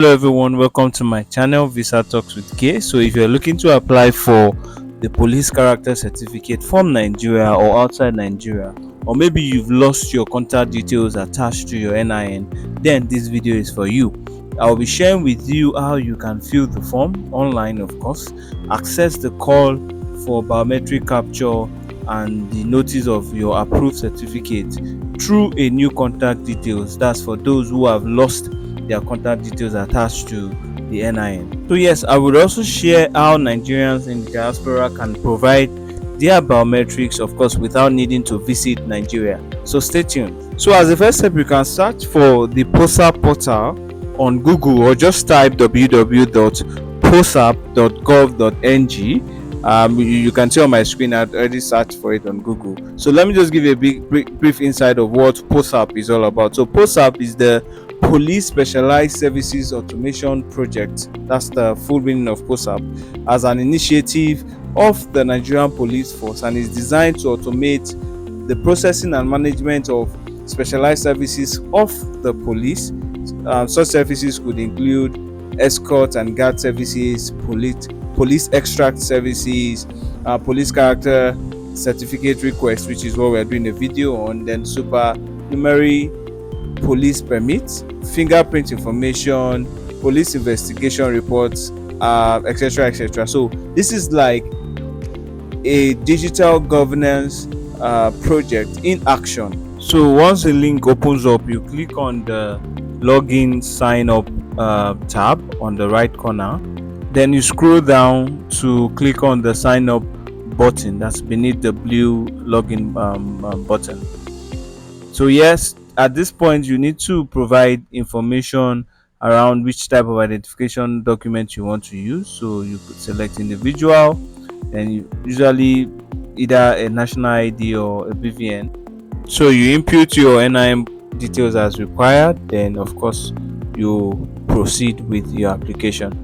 Hello everyone, welcome to my channel Visa Talks with K. So if you're looking to apply for the police character certificate from Nigeria or outside Nigeria, or maybe you've lost your contact details attached to your NIN, then this video is for you. I'll be sharing with you how you can fill the form online, of course, access the call for biometric capture and the notice of your approved certificate through a new contact details. That's for those who have lost their contact details attached to the NIN. So yes, I would also share how Nigerians in the diaspora can provide their biometrics, of course, without needing to visit Nigeria. So stay tuned. So as the first step, you can search for the POSSAP portal on Google or just type www.possap.gov.ng. You can see on my screen I've already searched for it on Google. So let me just give you a brief insight of what POSSAP is all about. So POSSAP is the Police Specialized Services Automation Project. That's the full meaning of POSSAP, as an initiative of the Nigerian Police Force, and is designed to automate the processing and management of specialized services of the police. Such services could include escort and guard services, police extract services, police character certificate request, which is what we're doing a video on, then supernumerary police permits, fingerprint information, police investigation reports, etc., etc. So this is like a digital governance project in action. So once the link opens up, you click on the login sign up tab on the right corner. Then you scroll down to click on the sign up button that's beneath the blue login button. So yes, at this point you need to provide information around which type of identification document you want to use. So you could select individual, and usually either a national ID or a BVN. So you input your NIN details as required, then of course you proceed with your application.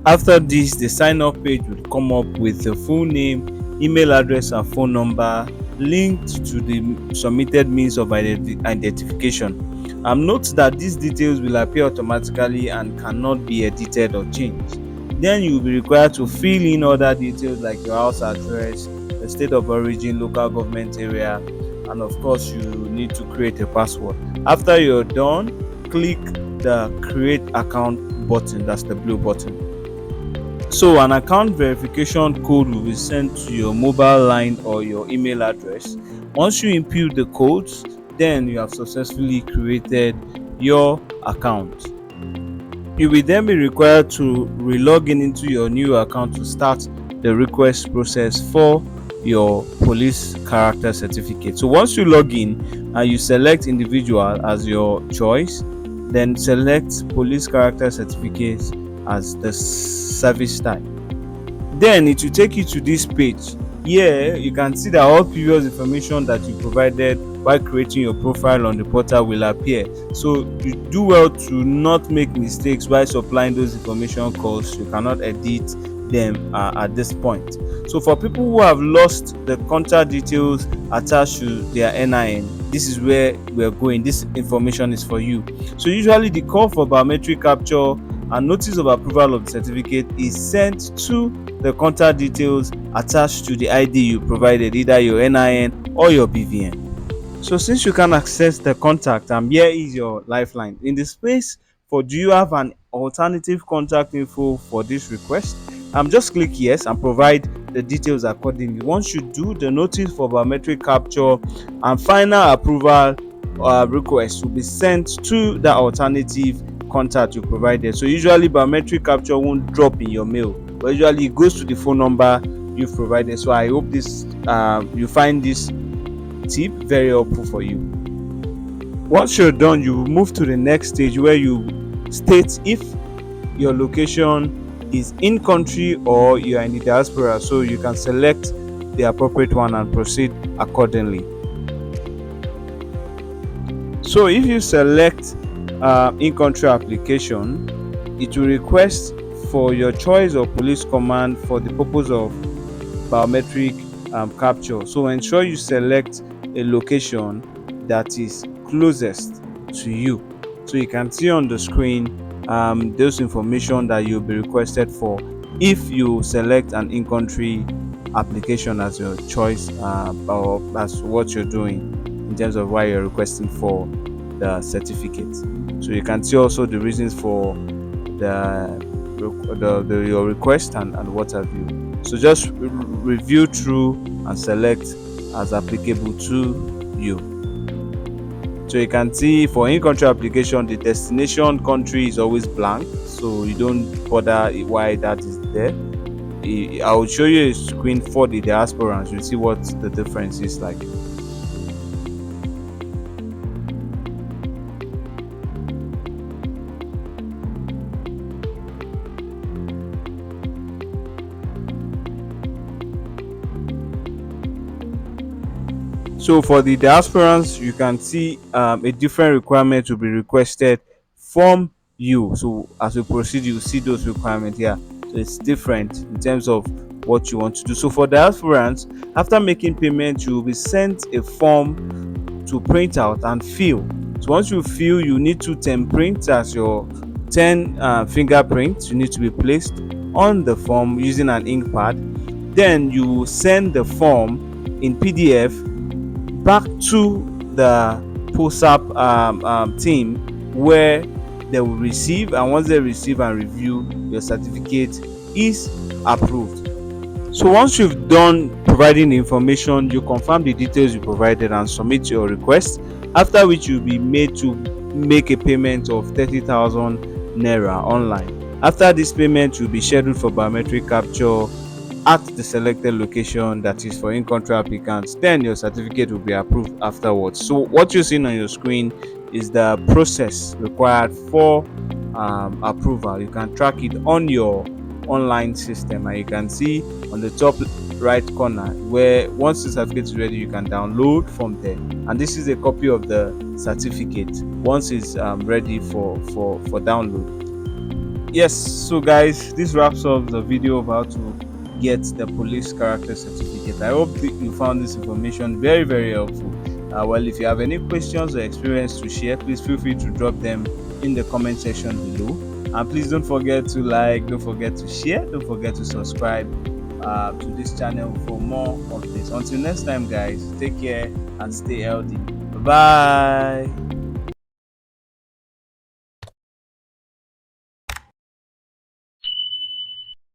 After this, the sign up page will come up with the full name, email address and phone number linked to the submitted means of identification. Note that these details will appear automatically and cannot be edited or changed. Then you will be required to fill in other details like your house address, the state of origin, local government area, and of course you need to create a password. After you're done, click the create account button, that's the blue button. So an account verification code will be sent to your mobile line or your email address. Once you input the codes, then you have successfully created your account. You will then be required to re-log in into your new account to start the request process for your police character certificate. So once you log in and you select individual as your choice, then select police character certificate as the service type. Then it will take you to this page. Here you can see that all previous information that you provided while creating your profile on the portal will appear. So you do well to not make mistakes while supplying those information, because you cannot edit them at this point. So for people who have lost the contact details attached to their NIN, this is where we're going. This information is for you. So usually the call for biometric capture and notice of approval of the certificate is sent to the contact details attached to the ID you provided, either your NIN or your BVN. So since you can access the contact, here is your lifeline. In the space for do you have an alternative contact info for this request, just click yes and provide the details accordingly. Once you do, the notice for biometric capture and final approval request will be sent to the alternative contact you provided. So usually biometric capture won't drop in your mail, but usually it goes to the phone number you've provided. So I hope this you find this tip very helpful for you. Once you're done, you move to the next stage where you state if your location is in country or you are in the diaspora, so you can select the appropriate one and proceed accordingly. So if you select in-country application, it will request for your choice of police command for the purpose of biometric capture. So ensure you select a location that is closest to you. So you can see on the screen those information that you'll be requested for if you select an in-country application as your choice, or as what you're doing in terms of why you're requesting for the certificate. So you can see also the reasons for your request and what have you. So just review through and select as applicable to you. So you can see for in-country application, the destination country is always blank, so you don't bother why that is there. I will show you a screen for the diasporans. You'll see what the difference is like. So for the diasporans, you can see a different requirement will be requested from you. So as we proceed, you see those requirements here. So it's different in terms of what you want to do. So for diasporans, after making payment, you will be sent a form to print out and fill. So once you fill, you need to 10 prints as your 10 fingerprints. You need to be placed on the form using an ink pad. Then you send the form in PDF back to the POSSAP team, where they will receive, and once they receive and review, your certificate is approved. So once you've done providing the information, you confirm the details you provided and submit your request, after which you'll be made to make a payment of 30,000 naira online. After this payment, you'll be scheduled for biometric capture at the selected location, that is for in-country applicants. Then your certificate will be approved afterwards. So what you're seeing on your screen is the process required for approval. You can track it on your online system, and you can see on the top right corner where once the certificate is ready, you can download from there. And this is a copy of the certificate once it's ready for download. Yes, so guys, this wraps up the video of how to get the police character certificate. I hope you found this information very, very helpful. Well, if you have any questions or experience to share, please feel free to drop them in the comment section below. And please don't forget to like, don't forget to share, don't forget to subscribe to this channel for more updates. Until next time, guys, take care and stay healthy. Bye bye.